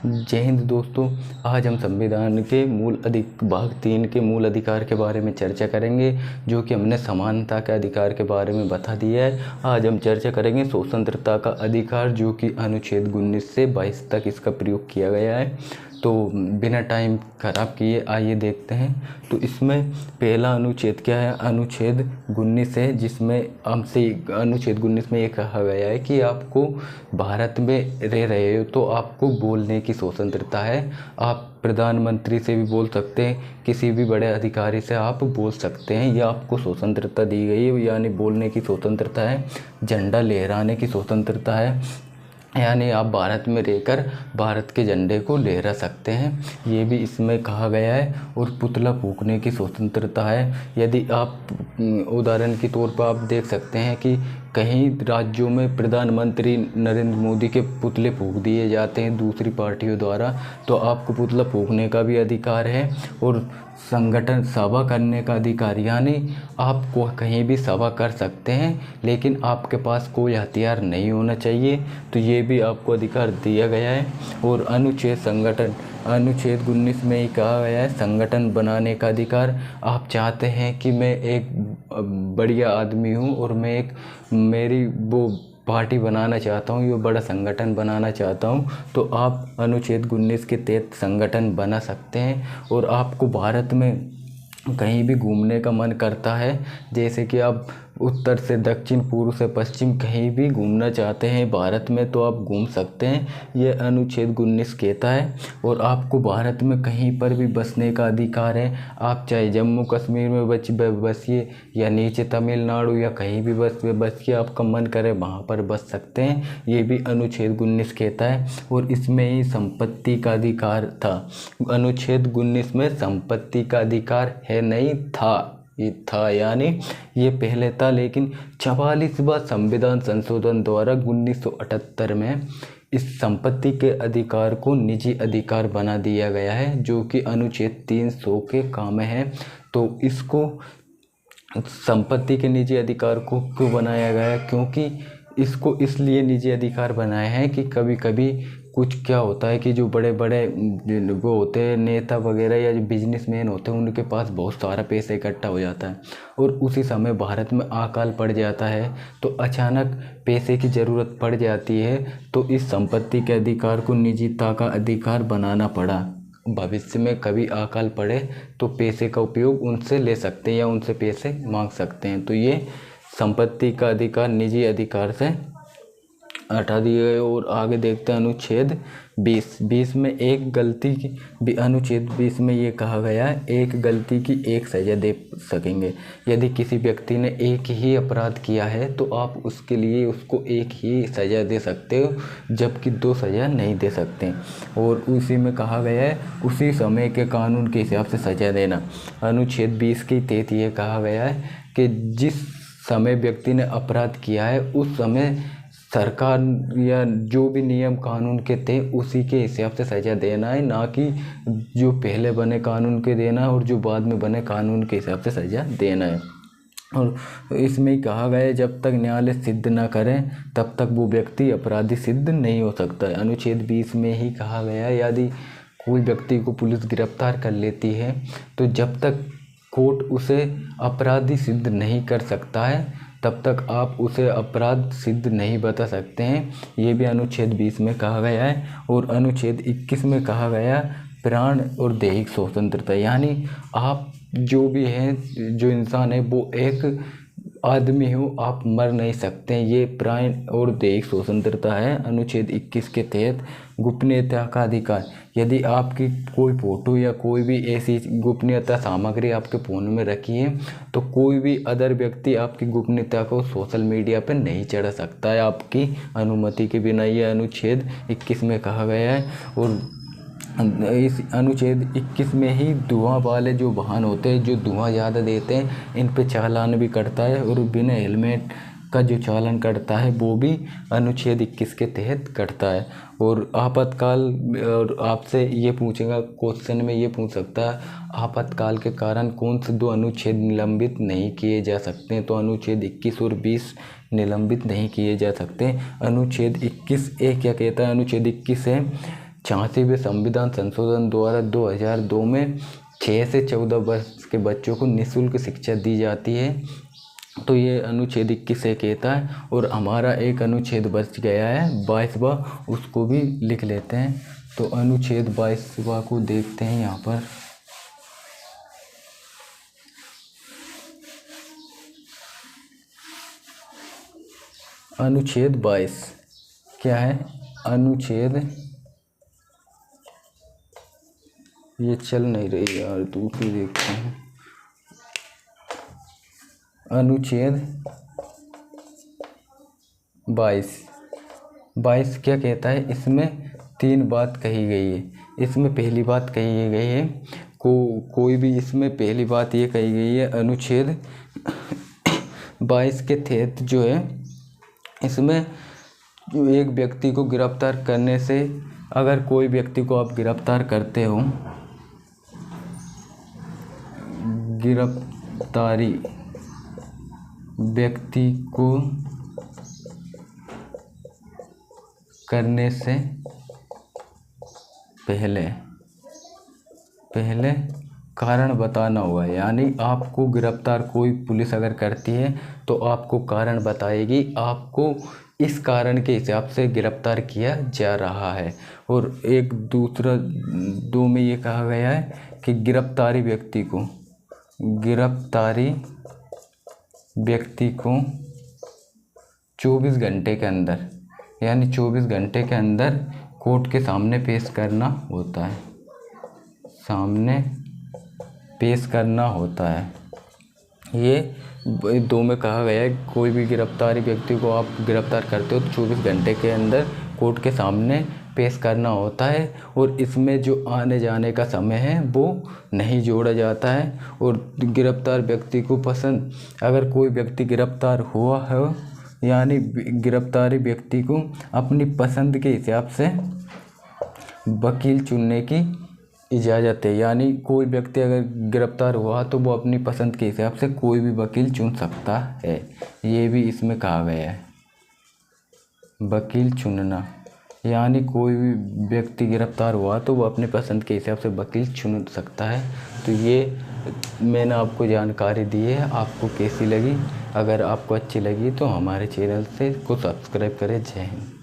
जय हिंद दोस्तों। आज हम संविधान के भाग 3 के मूल अधिकार के बारे में चर्चा करेंगे, जो कि हमने समानता के अधिकार के बारे में बता दिया है। आज हम चर्चा करेंगे स्वतंत्रता का अधिकार, जो कि अनुच्छेद 19 से 22 तक इसका प्रयोग किया गया है। तो बिना टाइम खराब किए आइए देखते हैं। तो इसमें पहला अनुच्छेद क्या है? अनुच्छेद 19 है, जिसमें हमसे अनुच्छेद 19 में ये कहा गया है कि आपको भारत में रह रहे हो तो आपको बोलने की स्वतंत्रता है। आप प्रधानमंत्री से भी बोल सकते हैं, किसी भी बड़े अधिकारी से आप बोल सकते हैं, यह आपको स्वतंत्रता दी गई है। यानी बोलने की स्वतंत्रता है, झंडा लहराने की स्वतंत्रता है, यानी आप भारत में रहकर भारत के झंडे को लहरा सकते हैं, ये भी इसमें कहा गया है। और पुतला फूंकने की स्वतंत्रता है। यदि आप उदाहरण के तौर पर आप देख सकते हैं कि कहीं राज्यों में प्रधानमंत्री नरेंद्र मोदी के पुतले फूंक दिए जाते हैं दूसरी पार्टियों द्वारा, तो आपको पुतला फूंकने का भी अधिकार है। और संगठन सभा करने का अधिकार, यानी आपको कहीं भी सभा कर सकते हैं, लेकिन आपके पास कोई हथियार नहीं होना चाहिए, तो ये भी आपको अधिकार दिया गया है। और अनुच्छेद 19 में ही कहा गया है संगठन बनाने का अधिकार। आप चाहते हैं कि मैं एक बढ़िया आदमी हूँ और मैं मेरी वो पार्टी बनाना चाहता हूँ, ये बड़ा संगठन बनाना चाहता हूँ, तो आप अनुच्छेद 19 के तहत संगठन बना सकते हैं। और आपको भारत में कहीं भी घूमने का मन करता है, जैसे कि आप उत्तर से दक्षिण, पूर्व से पश्चिम कहीं भी घूमना चाहते हैं भारत में, तो आप घूम सकते हैं, ये अनुच्छेद 19 कहता है। और आपको भारत में कहीं पर भी बसने का अधिकार है। आप चाहे जम्मू कश्मीर में बसिए या नीचे तमिलनाडु या कहीं भी बसिए, आपका मन करे वहाँ पर बस सकते हैं, ये भी अनुच्छेद 19 कहता है। और इसमें ही संपत्ति का अधिकार था। अनुच्छेद 19 में संपत्ति का अधिकार है नहीं था, ये था, यानी ये पहले था, लेकिन 44वां संविधान संशोधन द्वारा 1978 में इस संपत्ति के अधिकार को निजी अधिकार बना दिया गया है, जो कि अनुच्छेद 300 के काम है। तो इसको संपत्ति के निजी अधिकार को क्यों बनाया गया? क्योंकि इसको इसलिए निजी अधिकार बनाए हैं कि कभी कभी कुछ क्या होता है कि जो बड़े बड़े वो होते हैं नेता वगैरह या जो बिजनेसमैन होते हैं, उनके पास बहुत सारा पैसा इकट्ठा हो जाता है और उसी समय भारत में अकाल पड़ जाता है, तो अचानक पैसे की ज़रूरत पड़ जाती है, तो इस संपत्ति के अधिकार को निजीता का अधिकार बनाना पड़ा। भविष्य में कभी अकाल पड़े तो पैसे का उपयोग उनसे ले सकते हैं या उनसे पैसे मांग सकते हैं, तो ये संपत्ति का अधिकार निजी अधिकार से हटा दिए गए। और आगे देखते हैं अनुच्छेद 20 में एक गलती की, अनुच्छेद 20 में ये कहा गया है एक गलती की एक सज़ा दे सकेंगे। यदि किसी व्यक्ति ने एक ही अपराध किया है तो आप उसके लिए उसको एक ही सज़ा दे सकते हो, जबकि 2 सज़ा नहीं दे सकते। और उसी में कहा गया है उसी समय के कानून के हिसाब से सज़ा देना। अनुच्छेद 20 के तहत ये कहा गया है कि जिस समय व्यक्ति ने अपराध किया है उस समय सरकार या जो भी नियम कानून के थे उसी के हिसाब से सज़ा देना है, ना कि जो पहले बने कानून के देना है और जो बाद में बने कानून के हिसाब से सज़ा देना है। और इसमें ही कहा गया है जब तक न्यायालय सिद्ध ना करें तब तक वो व्यक्ति अपराधी सिद्ध नहीं हो सकता है। अनुच्छेद 20 में ही कहा गया है यदि कोई व्यक्ति को पुलिस गिरफ्तार कर लेती है तो जब तक कोर्ट उसे अपराधी सिद्ध नहीं कर सकता है तब तक आप उसे अपराध सिद्ध नहीं बता सकते हैं, ये भी अनुच्छेद 20 में कहा गया है। और अनुच्छेद 21 में कहा गया प्राण और दैहिक स्वतंत्रता, यानी आप जो भी हैं, जो इंसान है वो एक आदमी हो, आप मर नहीं सकते, ये प्राण और दैहिक स्वतंत्रता है। अनुच्छेद 21 के तहत गोपनीयता का अधिकार, यदि आपकी कोई फ़ोटो या कोई भी ऐसी गोपनीयता सामग्री आपके फ़ोन में रखी है तो कोई भी अदर व्यक्ति आपकी गोपनीयता को सोशल मीडिया पर नहीं चढ़ा सकता है आपकी अनुमति के बिना, ये अनुच्छेद 21 में कहा गया है। और इस अनुच्छेद 21 में ही धुआं वाले जो वाहन होते हैं जो धुआं ज़्यादा देते हैं इन पे चालान भी कटता है, और बिना हेलमेट का जो चालान कटता है वो भी अनुच्छेद 21 के तहत कटता है। और आपातकाल, और आपसे ये पूछेगा क्वेश्चन में ये पूछ सकता है आपातकाल के कारण कौन से 2 अनुच्छेद निलंबित नहीं किए जा सकते हैं, तो अनुच्छेद 21 और 20 निलंबित नहीं किए जा सकते। अनुच्छेद 21 ए क्या कहता है? अनुच्छेद 21 है 86वें संविधान संशोधन द्वारा 2002 में 6 से 14 वर्ष के बच्चों को निःशुल्क शिक्षा दी जाती है। तो ये अनुच्छेद 21 से कहता है। और हमारा एक अनुच्छेद बच गया है 22वां, उसको भी लिख लेते हैं। तो अनुच्छेद 22वां को देखते हैं यहाँ पर। अनुच्छेद 22 क्या है? अनुच्छेद, ये चल नहीं रही यार, दूसरी देखते हैं। अनुच्छेद 22 क्या कहता है? इसमें 3 बात कही गई है। इसमें पहली बात कही गई है कोई भी, इसमें पहली बात ये कही गई है अनुच्छेद 22 के तहत जो है, इसमें जो एक व्यक्ति को गिरफ्तार करने से, अगर कोई व्यक्ति को आप गिरफ्तार करते हो, गिरफ्तारी व्यक्ति को करने से पहले कारण बताना होगा। यानी आपको गिरफ्तार कोई पुलिस अगर करती है तो आपको कारण बताएगी, आपको इस कारण के हिसाब से गिरफ्तार किया जा रहा है। और एक दूसरा 2 में ये कहा गया है कि गिरफ्तारी व्यक्ति को 24 घंटे के अंदर, यानी 24 घंटे के अंदर कोर्ट के सामने पेश करना होता है, ये 2 में कहा गया है। कोई भी गिरफ्तारी व्यक्ति को आप गिरफ्तार करते हो तो 24 घंटे के अंदर कोर्ट के सामने पेश करना होता है। और इसमें जो आने जाने का समय है वो नहीं जोड़ा जाता है। और गिरफ्तार व्यक्ति को पसंद, अगर कोई व्यक्ति गिरफ्तार हुआ है, यानी गिरफ्तारी व्यक्ति को अपनी पसंद के हिसाब से वकील चुनने की इजाज़त है। यानी कोई व्यक्ति अगर गिरफ्तार हुआ तो वो अपनी पसंद के हिसाब से कोई भी वकील चुन सकता है, ये भी इसमें कहा गया है। वकील चुनना, यानी कोई भी व्यक्ति गिरफ्तार हुआ तो वो अपने पसंद के हिसाब से वकील चुन सकता है। तो ये मैंने आपको जानकारी दी है। आपको कैसी लगी? अगर आपको अच्छी लगी तो हमारे चैनल को सब्सक्राइब करें। जय हिंद।